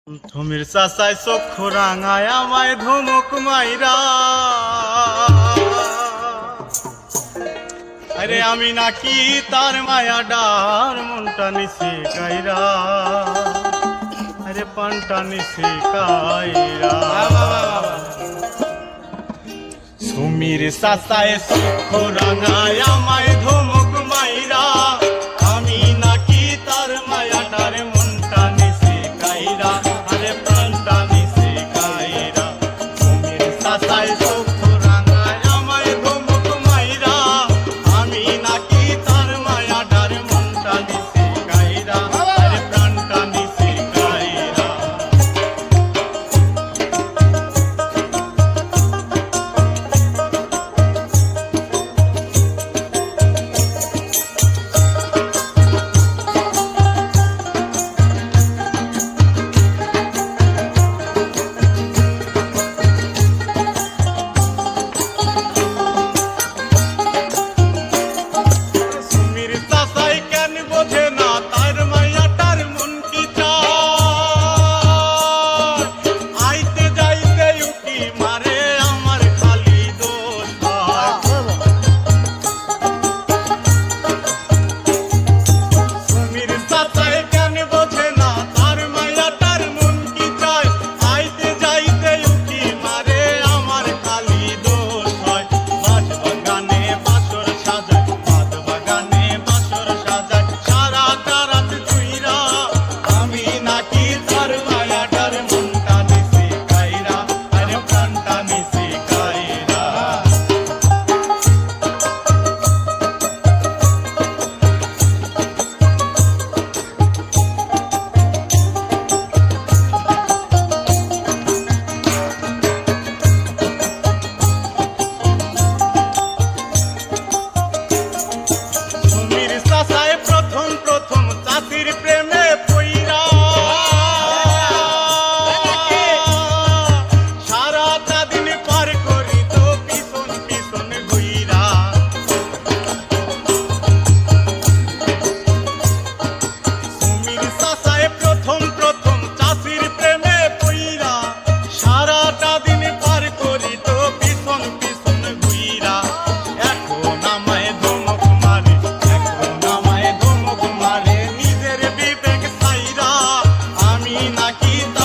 ধুমির চাচায় চক্ষু রাঙায় আমায় ধুমুক মাইরা, আরে আমি নাকি তার মায়া ডার মনটা নিছে কাইরা, আরে পানটা নিছে কাইরা। সুমির চাচায় চক্ষু রাঙায় আমায় ধুমুক মাইরা, আমি নাকি তার মায়া ডার মনটা নিছে কাইরা, আরে প্রাণটা নিছে কাইরা। সুমির চাচায় চক্ষু রাঙায় আমায় ধুমুক মাইরা, আমি নাকি তার মায়া ডার মনটা নিছে কাইরা, আরে প্রাণটা নিছে কাইরা। Kita